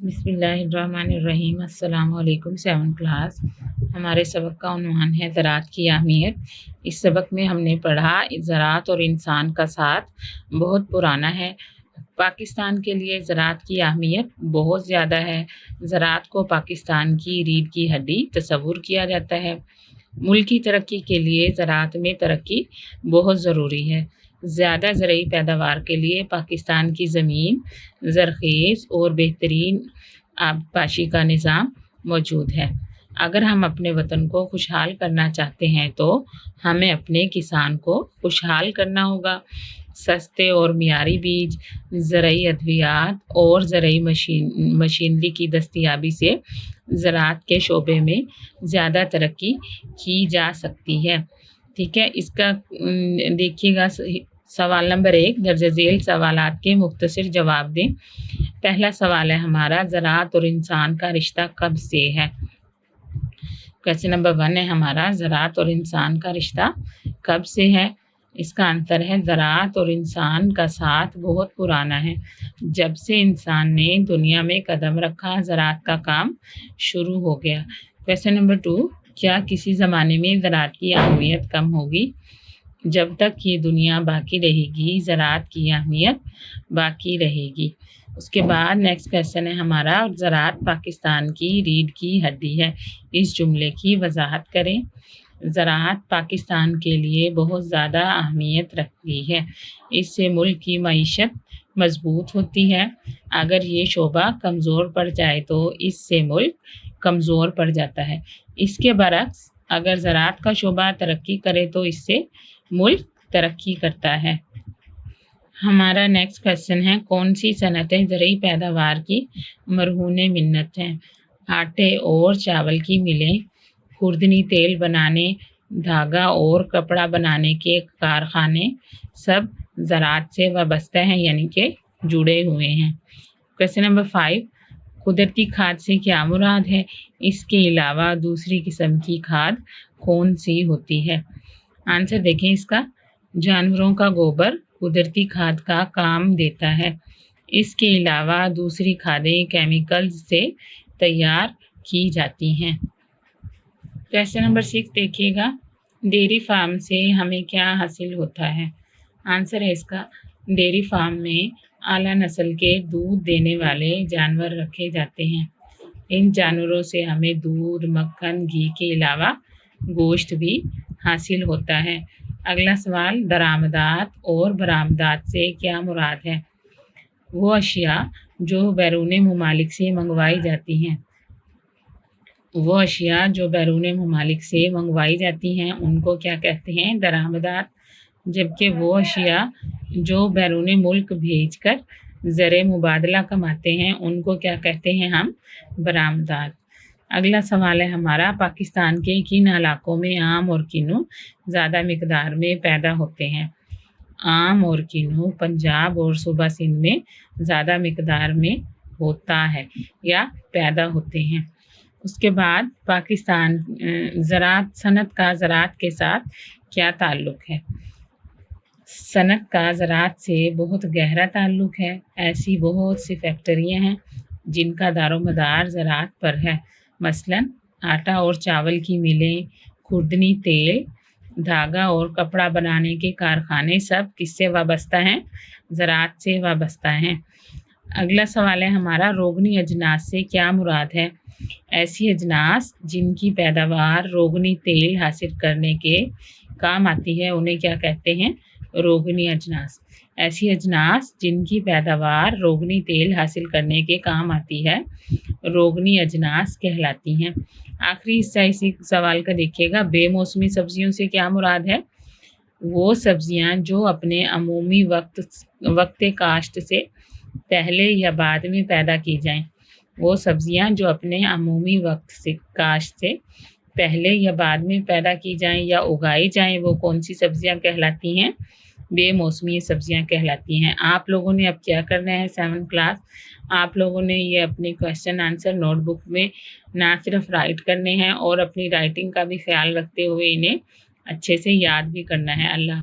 بسم اللہ الرحمن الرحیم۔ السلام علیکم 7 کلاس۔ ہمارے سبق کا عنوان ہے زراعت کی اہمیت۔ اس سبق میں ہم نے پڑھا زراعت اور انسان کا ساتھ بہت پرانا ہے۔ پاکستان کے لیے زراعت کی اہمیت بہت زیادہ ہے۔ زراعت کو پاکستان کی ریڑھ کی ہڈی تصور کیا جاتا ہے۔ ملک کی ترقی کے لیے زراعت میں ترقی بہت ضروری ہے۔ زیادہ زرعی پیداوار کے لیے پاکستان کی زمین زرخیز اور بہترین آبپاشی کا نظام موجود ہے۔ اگر ہم اپنے وطن کو خوشحال کرنا چاہتے ہیں تو ہمیں اپنے کسان کو خوشحال کرنا ہوگا۔ سستے اور معیاری بیج، زرعی ادویات اور زرعی مشینری کی دستیابی سے زراعت کے شعبے میں زیادہ ترقی کی جا سکتی ہے۔ ٹھیک ہے، اس کا دیکھیے گا سوال نمبر 1 درج ذیل سوالات کے مختصر جواب دیں۔ پہلا سوال ہے ہمارا زراعت اور انسان کا رشتہ کب سے ہے؟ کویسچن نمبر 1 ہے ہمارا زراعت اور انسان کا رشتہ کب سے ہے؟ اس کا آنسر ہے زراعت اور انسان کا ساتھ بہت پرانا ہے۔ جب سے انسان نے دنیا میں قدم رکھا زراعت کا کام شروع ہو گیا۔ کویسچن نمبر 2 کیا کسی زمانے میں زراعت کی اہمیت کم ہوگی؟ جب تک یہ دنیا باقی رہے گی زراعت کی اہمیت باقی رہے گی۔ اس کے بعد نیکسٹ کویسچن ہے ہمارا زراعت پاکستان کی ریڑھ کی ہڈی ہے، اس جملے کی وضاحت کریں۔ زراعت پاکستان کے لیے بہت زیادہ اہمیت رکھتی ہے۔ اس سے ملک کی معیشت مضبوط ہوتی ہے۔ اگر یہ شعبہ کمزور پڑ جائے تو اس سے ملک کمزور پڑ جاتا ہے۔ اس کے برعکس اگر زراعت کا شعبہ ترقی کرے تو اس سے ملک ترقی کرتا ہے۔ ہمارا نیکسٹ کویسچن ہے کون سی صنعتیں زرعی پیداوار کی مرہون منت ہیں؟ آٹے اور چاول کی ملیں، خوردنی تیل بنانے، دھاگا اور کپڑا بنانے کے کارخانے سب زراعت سے وابستہ ہیں یعنی کہ جڑے ہوئے ہیں۔ کویسچن نمبر 5 قدرتی کھاد سے کیا مراد ہے؟ اس کے علاوہ دوسری قسم کی کھاد کون سی ہوتی ہے؟ آنسر دیکھیں اس کا، جانوروں کا گوبر قدرتی کھاد کا کام دیتا ہے۔ اس کے علاوہ دوسری کھادیں کیمیکلز سے تیار کی جاتی ہیں۔ کویسچن نمبر 6 دیکھیے گا، ڈیری فارم سے ہمیں کیا حاصل ہوتا ہے؟ آنسر ہے اس کا، ڈیری فارم میں اعلیٰ نسل کے دودھ دینے والے جانور رکھے جاتے ہیں۔ ان جانوروں سے ہمیں دودھ، مکھن، گھی کے علاوہ گوشت بھی حاصل ہوتا ہے۔ اگلا سوال درآمدات اور برآمدات سے کیا مراد ہے؟ وہ اشیاء جو بیرون ممالک سے منگوائی جاتی ہیں ان کو کیا کہتے ہیں؟ درآمدات۔ جبکہ وہ اشیاء جو بیرون ملک بھیج کر زر مبادلہ کماتے ہیں ان کو کیا کہتے ہیں ہم؟ برآمدات۔ اگلا سوال ہے ہمارا پاکستان کے کن علاقوں میں آم اور کینو زیادہ مقدار میں پیدا ہوتے ہیں؟ آم اور کینو پنجاب اور صوبہ سندھ میں زیادہ مقدار میں ہوتا ہے یا پیدا ہوتے ہیں۔ اس کے بعد پاکستان صنعت کا زراعت کے ساتھ کیا تعلق ہے؟ صنعت کا زراعت سے بہت گہرا تعلق ہے۔ ایسی بہت سی فیکٹریاں ہیں جن کا دار و مدار زراعت پر ہے، مثلاً آٹا اور چاول کی ملیں، خوردنی تیل، دھاگا اور کپڑا بنانے کے کارخانے سب کس سے وابستہ ہیں؟ زراعت سے وابستہ ہیں۔ اگلا سوال ہے ہمارا روغنی اجناس سے کیا مراد ہے؟ ایسی اجناس جن کی پیداوار روغنی تیل حاصل کرنے کے کام آتی ہے انہیں کیا کہتے ہیں؟ روغنی اجناس۔ ایسی اجناس جن کی پیداوار روغنی تیل حاصل کرنے کے کام آتی ہے روغنی اجناس کہلاتی ہیں۔ آخری حصہ اسی سوال کا دیکھیے گا، بے موسمی سبزیوں سے کیا مراد ہے؟ وہ سبزیاں جو اپنے عمومی وقت کاشت سے پہلے یا بعد میں پیدا کی جائیں۔ وہ سبزیاں جو اپنے عمومی وقت سے کاشت سے پہلے یا بعد میں پیدا کی جائیں یا اگائی جائیں وہ کون سی سبزیاں کہلاتی ہیں؟ بے موسمی سبزیاں کہلاتی ہیں۔ آپ لوگوں نے اب کیا کرنا ہے 7 کلاس، آپ لوگوں نے یہ اپنے کویسچن آنسر نوٹ بک میں نہ صرف رائٹ کرنے ہیں اور اپنی رائٹنگ کا بھی خیال رکھتے ہوئے انہیں اچھے سے یاد بھی کرنا ہے۔ اللہ